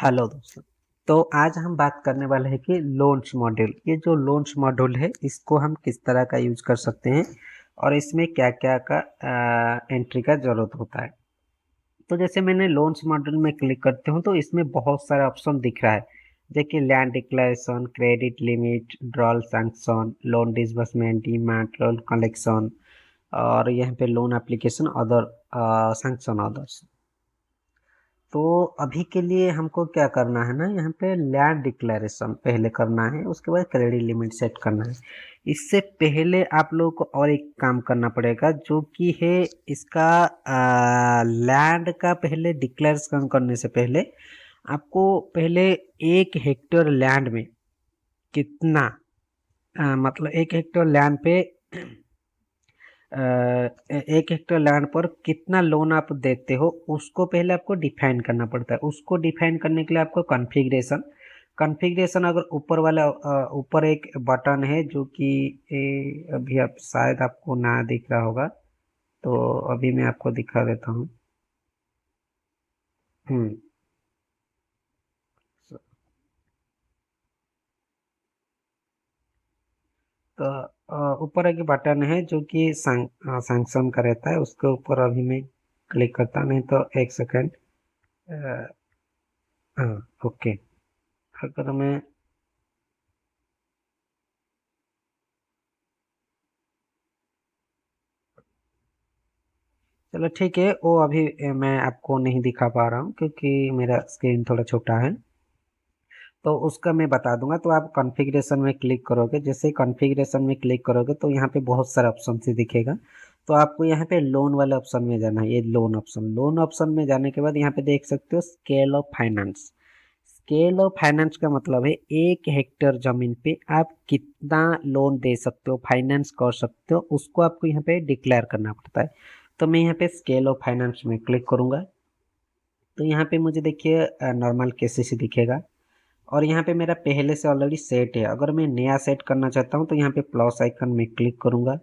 Hello दोस्तों। तो आज हम बात करने वाले हैं कि लोन्स मॉड्यूल। ये जो लोन्स मॉड्यूल है इसको हम किस तरह का यूज कर सकते हैं और इसमें क्या क्या का एंट्री का जरूरत होता है। तो जैसे मैंने लोन्स मॉड्यूल में क्लिक करते हूँ तो इसमें बहुत सारे ऑप्शन दिख रहा है। देखिए, land declaration, credit limit, drawal sanction, loan disbursement, demat, loan collection और यहाँ पे loan application, other sanction others. तो अभी के लिए हमको क्या करना है ना, यहाँ पे लैंड डिक्लेरेशन पहले करना है, उसके बाद क्रेडिट लिमिट सेट करना है। इससे पहले आप लोगों को और एक काम करना पड़ेगा जो कि है इसका लैंड का पहले डिक्लेरेशन करने से पहले आपको पहले 1 हेक्टेयर लैंड में कितना मतलब 1 हेक्टेयर लैंड पे 1 हेक्टेयर लैंड पर कितना लोन आप देते हो उसको पहले आपको डिफाइन करना पड़ता है। उसको डिफाइन करने के लिए आपको कॉन्फ़िगरेशन कॉन्फ़िगरेशन अगर ऊपर वाला ऊपर एक बटन है जो कि अभी आप शायद आपको ना दिख रहा होगा, तो अभी मैं आपको दिखा देता हूँ। हम्म तो ऊपर एक बटन है जो कि सैंक्शन का रहता है, उसके ऊपर अभी मैं क्लिक करता, नहीं तो एक सेकेंड। हाँ, ओके। अगर मैं चलो ठीक है, वो अभी मैं आपको नहीं दिखा पा रहा हूँ क्योंकि मेरा स्क्रीन थोड़ा छोटा है। तो उसका मैं बता दूंगा। तो आप कॉन्फ़िगरेशन में क्लिक करोगे, जैसे ही कॉन्फ़िगरेशन में क्लिक करोगे तो यहाँ पे बहुत सारे ऑप्शन से दिखेगा। तो आपको यहाँ पे लोन वाले ऑप्शन में जाना है। ये लोन ऑप्शन में जाने के बाद यहाँ पे देख सकते हो scale of finance. Scale of finance का मतलब है 1 हेक्टेयर जमीन पे आप कितना लोन दे सकते हो, फाइनेंस कर सकते हो, उसको आपको यहाँ पे डिक्लेयर करना पड़ता है। तो मैं यहाँ पे स्केल ऑफ फाइनेंस में क्लिक करूंगा तो यहाँ पे मुझे देखिए नॉर्मल केसेस दिखेगा और यहाँ पे मेरा पहले से ऑलरेडी सेट है। अगर मैं नया सेट करना चाहता हूँ तो यहाँ पे प्लस आइकन में क्लिक करूंगा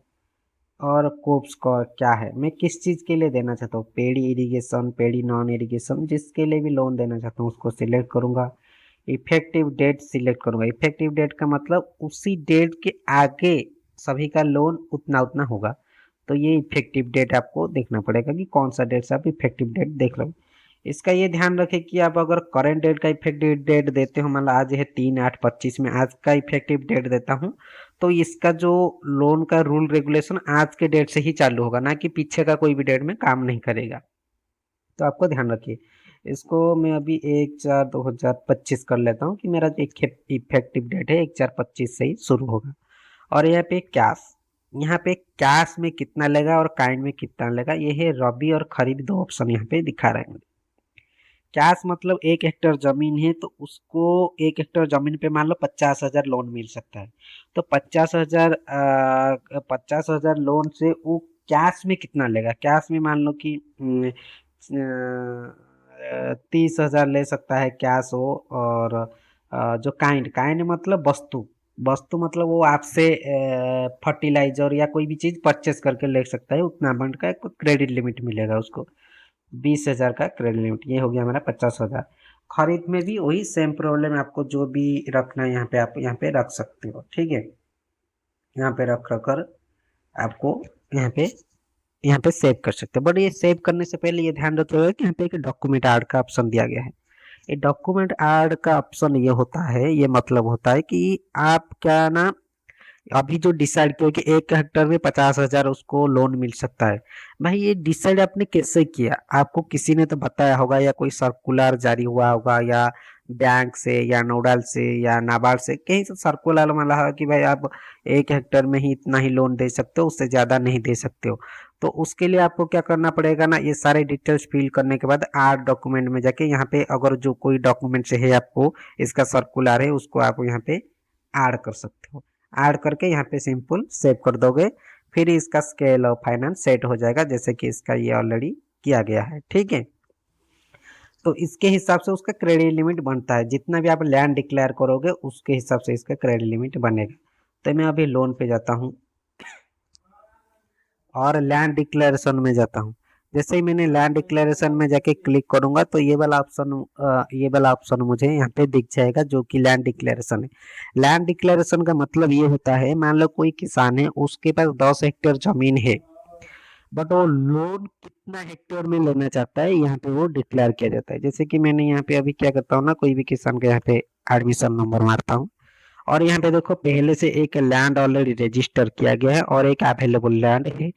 और कोप्स का क्या है, मैं किस चीज़ के लिए देना चाहता हूँ, पेडी इरिगेशन, पेडी नॉन इरिगेशन, जिसके लिए भी लोन देना चाहता हूँ उसको सिलेक्ट करूंगा। इफेक्टिव डेट सिलेक्ट करूंगा। इफेक्टिव डेट का मतलब उसी डेट के आगे सभी का लोन उतना उतना होगा। तो ये इफेक्टिव डेट आपको देखना पड़ेगा कि कौन सा डेट से आप इफेक्टिव डेट देख रहे हो। इसका ये ध्यान रखें कि आप अगर करंट डेट का इफेक्टिव डेट देते हो, मतलब आज है 3/8/25 में आज का इफेक्टिव डेट देता हूँ, तो इसका जो लोन का रूल रेगुलेशन आज के डेट से ही चालू होगा, ना कि पीछे का कोई भी डेट में काम नहीं करेगा। तो आपको ध्यान रखिए। इसको मैं अभी 1/4/2025 कर लेता हूँ कि मेरा एक इफेक्टिव डेट है 1/4/25 से ही शुरू होगा। और यहाँ पे कैश, यहाँ पे कैश में कितना लेगा और काइंड में कितना लेगा, ये है रबी और खरीफ, दो ऑप्शन यहाँ पे दिखा रहे हैं मुझे। कैश मतलब 1 हेक्टेयर जमीन है तो उसको 1 हेक्टेयर जमीन पे मान लो 50,000 लोन मिल सकता है। तो 50,000 लोन से वो कैश में कितना लेगा, कैश में मान लो कि 30,000 ले सकता है कैश हो। और जो काइंड काइंड मतलब वस्तु, वस्तु मतलब वो आपसे फर्टिलाइजर या कोई भी चीज परचेस करके ले सकता है, उतना अमाउंट का एक क्रेडिट लिमिट मिलेगा उसको। 20,000 का क्रेडिट लिमिट, ये हो गया हमारा 50,000। खरीद में भी वही सेम प्रॉब्लम है, आपको जो भी रखना है यहाँ पे आप यहाँ पे रख सकते हो, ठीक है। यहाँ पे रख रख कर आपको यहाँ पे यहाँ पे सेव कर सकते हो। बट ये सेव करने से पहले ये ध्यान रखिएगा कि यहाँ पे एक डॉक्यूमेंट ऐड का ऑप्शन दिया गया है। ये डॉक्यूमेंट ऐड का ऑप्शन ये होता है, ये मतलब होता है कि आप क्या ना, अभी जो डिसाइड किया कि 1 हेक्टेयर में 50,000 उसको लोन मिल सकता है, भाई ये डिसाइड आपने कैसे किया? आपको किसी ने तो बताया होगा, या कोई सर्कुलर जारी हुआ होगा, या बैंक से या नोडल से या नाबार्ड से कहीं से सर्कुलर मिला है कि भाई आप 1 हेक्टेयर में ही इतना ही लोन दे सकते हो, उससे ज्यादा नहीं दे सकते हो। तो उसके लिए आपको क्या करना पड़ेगा ना, ये सारे डिटेल्स फिल करने के बाद आर डॉक्यूमेंट में जाके यहाँ पे अगर जो कोई डॉक्यूमेंट से है आपको इसका सर्कुलर है उसको आप यहाँ पे ऐड कर सकते हो। ऐड करके यहाँ पे सिंपल सेव कर दोगे, फिर इसका स्केल ऑफ फाइनेंस सेट हो जाएगा जैसे कि इसका ये ऑलरेडी किया गया है, ठीक है। तो इसके हिसाब से उसका क्रेडिट लिमिट बनता है, जितना भी आप लैंड डिक्लेयर करोगे उसके हिसाब से इसका क्रेडिट लिमिट बनेगा। तो मैं अभी लोन पे जाता हूँ और लैंड डिक्लेरेशन में जाता हूँ। जैसे ही मैंने लैंड डिक्लेरेशन में जाके क्लिक करूंगा तो ये वाला ऑप्शन मुझे यहाँ पे दिख जाएगा जो कि लैंड डिक्लेरेशन है। लैंड डिक्लेरेशन का मतलब ये होता है, मान लो कोई किसान है, उसके पास 10 हेक्टेयर जमीन है, बट वो लोन कितना हेक्टेयर में लेना चाहता है यहाँ पे वो डिक्लेयर किया जाता है। जैसे कि मैंने यहाँ पे अभी क्या करता हूँ ना, कोई भी किसान का यहाँ पे एडमिशन नंबर मारता हूँ, और यहाँ पे देखो पहले से एक लैंड ऑलरेडी रजिस्टर किया गया है और एक अवेलेबल लैंड है।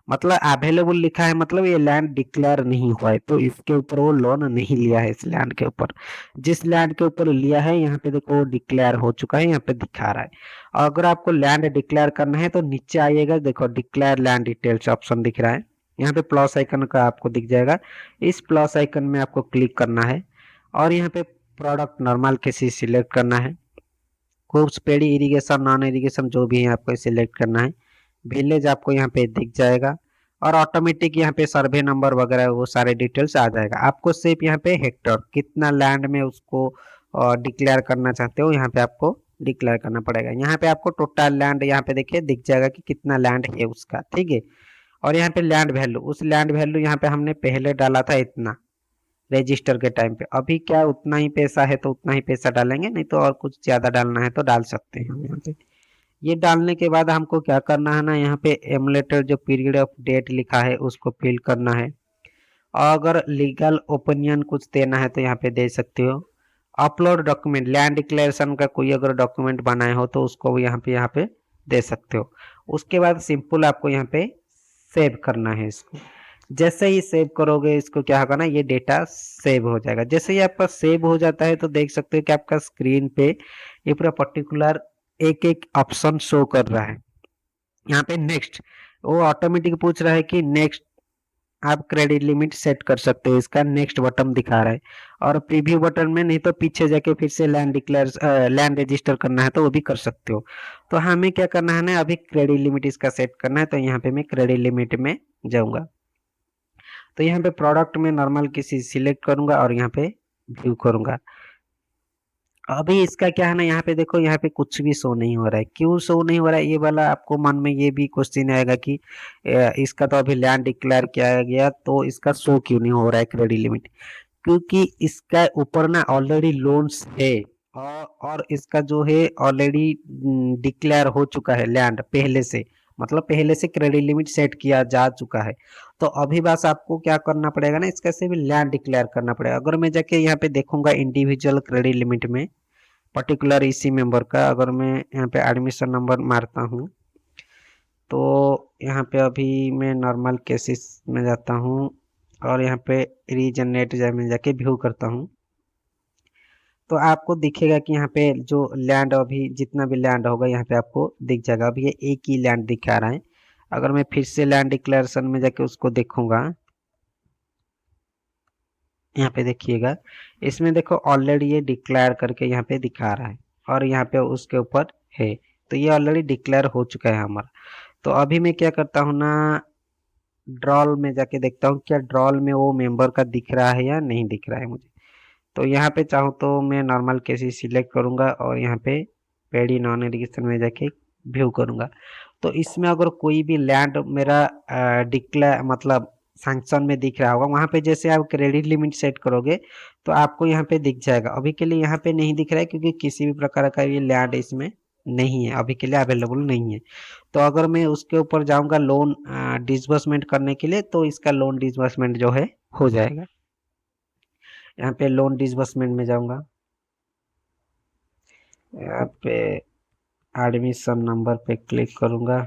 मतलब अवेलेबल लिखा है, मतलब ये लैंड डिक्लेयर नहीं हुआ है, तो इसके ऊपर वो लोन नहीं लिया है। इस लैंड के ऊपर, जिस लैंड के ऊपर लिया है, यहाँ पे देखो वो डिक्लेयर हो चुका है, यहाँ पे दिखा रहा है। और अगर आपको लैंड डिक्लेयर करना है तो नीचे आइएगा, देखो डिक्लेयर लैंड डिटेल्स ऑप्शन दिख रहा है, यहाँ पे प्लस आइकन का आपको दिख जाएगा। इस प्लस आइकन में आपको क्लिक करना है और यहाँ पे प्रोडक्ट नॉर्मल किसी सिलेक्ट करना है। कुछ पेड़ी इरिगेशन, नॉन इरिगेशन जो भी है आपको सिलेक्ट करना है। विलेज आपको यहाँ पे दिख जाएगा और ऑटोमेटिक यहाँ पे सर्वे नंबर वगैरह वो सारे डिटेल्स आ जाएगा। आपको सिर्फ यहाँ पे हेक्टर कितना लैंड में उसको डिक्लेयर करना चाहते हो, यहाँ पे आपको डिक्लेयर करना पड़ेगा। यहाँ पे आपको टोटल लैंड यहाँ पे देखिए दिख जाएगा कि कितना लैंड है उसका, ठीक है। और यहाँ पे लैंड वैल्यू, उस लैंड वैल्यू यहाँ पे हमने पहले डाला था इतना रजिस्टर के टाइम पे, अभी क्या उतना ही पैसा है तो उतना ही पैसा डालेंगे, नहीं तो और कुछ ज्यादा डालना है तो डाल सकते हैं हम यहाँ पे। ये डालने के बाद हमको क्या करना है ना, यहाँ पे एमुलेटर जो पीरियड ऑफ डेट लिखा है उसको फिल करना है। और अगर लीगल ओपिनियन कुछ देना है तो यहाँ पे दे सकते हो। अपलोड डॉक्यूमेंट, लैंड डिक्लेरेशन का कोई अगर डॉक्यूमेंट बनाए हो तो उसको भी यहाँ पे दे सकते हो। उसके बाद सिंपल आपको यहाँ पे सेव करना है इसको। जैसे ही सेव करोगे इसको क्या होगा ना, ये डेटा सेव हो जाएगा। जैसे ही आपका सेव हो जाता है तो देख सकते हो कि आपका स्क्रीन पे ये पूरा पर्टिकुलर एक एक ऑप्शन शो कर रहा है। यहाँ पे नेक्स्ट, वो ऑटोमेटिक पूछ रहा है कि नेक्स्ट आप क्रेडिट लिमिट सेट कर सकते हो, इसका नेक्स्ट बटन दिखा रहा है। और प्रीव्यू बटन में नहीं तो पीछे जाके फिर से लैंड रजिस्टर करना है तो वो भी कर सकते हो। तो हमें क्या करना है ना, अभी क्रेडिट लिमिट इसका सेट करना है, तो यहाँ पे मैं क्रेडिट लिमिट में जाऊंगा। तो यहाँ पे प्रोडक्ट में नॉर्मल किसी सिलेक्ट करूंगा और यहाँ पे व्यू करूंगा। अभी इसका क्या है ना, यहाँ पे देखो यहाँ पे कुछ भी शो नहीं हो रहा है। क्यों शो नहीं हो रहा है ये वाला, आपको मन में ये भी क्वेश्चन आएगा कि इसका तो अभी लैंड डिक्लेयर किया गया तो इसका शो क्यों नहीं हो रहा है क्रेडिट लिमिट। क्योंकि इसका ऊपर ना ऑलरेडी लोन्स है और इसका जो है ऑलरेडी डिक्लेयर हो चुका है लैंड पहले से, मतलब पहले से क्रेडिट लिमिट सेट किया जा चुका है। तो अभी बस आपको क्या करना पड़ेगा ना, इसका से भी लैंड डिक्लेयर करना पड़ेगा। अगर मैं जाके यहाँ पे देखूंगा इंडिविजुअल क्रेडिट लिमिट में पर्टिकुलर इसी मेंबर का, अगर मैं यहाँ पे एडमिशन नंबर मारता हूँ तो यहाँ पे अभी मैं नॉर्मल केसेस में जाता हूँ और यहाँ पे रीजनरेट में जाके व्यू करता हूँ, तो आपको दिखेगा कि यहाँ पे जो लैंड अभी जितना भी लैंड होगा यहाँ पे आपको दिख जाएगा। अभी ये एक ही लैंड दिखा रहा है। अगर मैं फिर से लैंड डिक्लेरेशन में जाके उसको देखूंगा, यहाँ पे देखिएगा, इसमें देखो ऑलरेडी ये डिक्लेयर करके यहाँ पे दिखा रहा है और यहाँ पे उसके ऊपर है, तो ये ऑलरेडी डिक्लेयर हो चुका है हमारा। तो अभी मैं क्या करता हूँ ना, ड्रॉल में जाके देखता हूँ क्या ड्रॉल में वो मेंबर का दिख रहा है या नहीं दिख रहा है मुझे। तो यहाँ पे चाहूँ तो मैं नॉर्मल केसेस सिलेक्ट करूंगा और यहाँ पे पेडी नॉन एरिगेशन में जाके व्यू करूंगा। तो इसमें अगर कोई भी लैंड मेरा डिक्लेयर मतलब सैंक्शन में दिख रहा होगा, वहां पे जैसे आप क्रेडिट लिमिट सेट करोगे तो आपको यहाँ पे दिख जाएगा। अभी के लिए यहाँ पे नहीं दिख रहा है क्योंकि किसी भी प्रकार का ये लैंड इसमें नहीं है, अभी के लिए अवेलेबल नहीं है। तो अगर मैं उसके ऊपर जाऊंगा लोन डिसबर्समेंट करने के लिए तो इसका लोन डिसबर्समेंट जो है हो जाएगा। यहाँ पे लोन डिसबर्समेंट में जाऊंगा, यहाँ पे एडमिशन नंबर पे क्लिक करूंगा।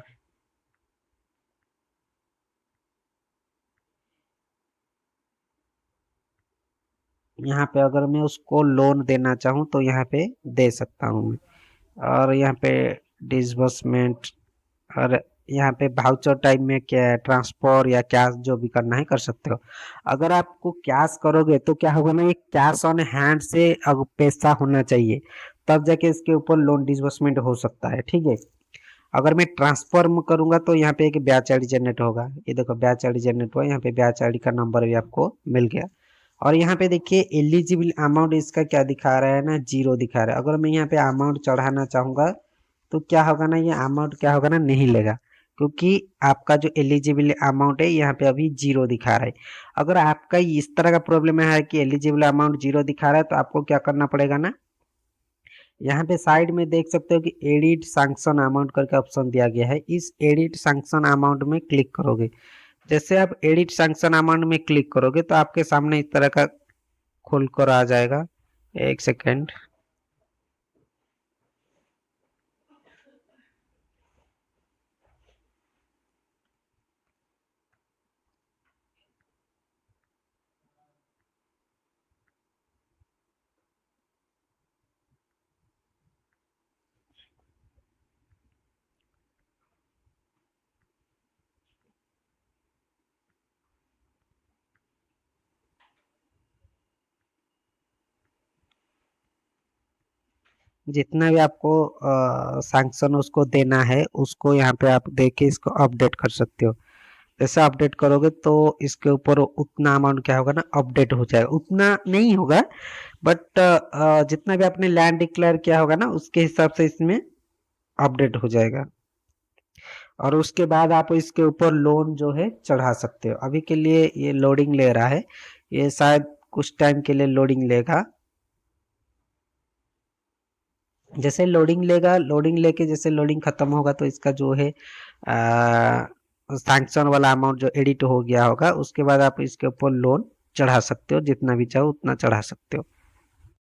यहाँ पे अगर मैं उसको लोन देना चाहूँ तो यहाँ पे दे सकता हूँ मैं। और यहाँ पे डिसबर्समेंट, और यहाँ पे भाउचर टाइप में क्या ट्रांसफर या कैश जो भी करना है कर सकते हो। अगर आपको कैश करोगे तो क्या होगा ना, ये कैश ऑन हैंड से अगर पैसा होना चाहिए तब जाके इसके ऊपर लोन डिसबर्समेंट हो सकता है, ठीक है। अगर मैं ट्रांसफर में करूंगा तो यहाँ पे एक ब्याज आईडी जनरेट होगा, ये देखो ब्याज आईडी जनरेट हुआ, यहाँ पे ब्याज आईडी का नंबर भी आपको मिल गया। और यहाँ पे देखिए एलिजिबल अमाउंट इसका क्या दिखा रहा है ना, 0 दिखा रहा है। अगर मैं यहाँ पे अमाउंट चढ़ाना चाहूंगा तो क्या होगा ना, ये अमाउंट क्या होगा ना नहीं लेगा, क्योंकि आपका जो एलिजिबल अमाउंट है यहाँ पे अभी जीरो दिखा रहा है। अगर आपका इस तरह का प्रॉब्लम है कि एलिजिबल अमाउंट जीरो दिखा रहा है तो आपको क्या करना पड़ेगा ना, यहाँ पे साइड में देख सकते हो कि एडिट सैंक्शन अमाउंट करके ऑप्शन दिया गया है। इस एडिट सैंक्शन अमाउंट में क्लिक करोगे। जैसे आप एडिट सैंक्शन अमाउंट में क्लिक करोगे तो आपके सामने इस तरह का खुल कर आ जाएगा। एक सेकेंड। जितना भी आपको सैंक्शन उसको देना है उसको यहाँ पे आप देके इसको अपडेट कर सकते हो। जैसे अपडेट करोगे तो इसके ऊपर उतना अमाउंट क्या होगा ना, अपडेट हो जाएगा। उतना नहीं होगा बट जितना भी आपने लैंड डिक्लेयर किया होगा ना उसके हिसाब से इसमें अपडेट हो जाएगा। और उसके बाद आप इसके ऊपर लोन जो है चढ़ा सकते हो। अभी के लिए ये लोडिंग ले रहा है, ये शायद कुछ टाइम के लिए लोडिंग लेगा। जैसे लोडिंग लेगा, लोडिंग लेके जैसे लोडिंग खत्म होगा तो इसका जो है सैंक्शन वाला अमाउंट जो एडिट हो गया होगा उसके बाद आप इसके ऊपर लोन चढ़ा सकते हो, जितना भी चाहो उतना चढ़ा सकते हो।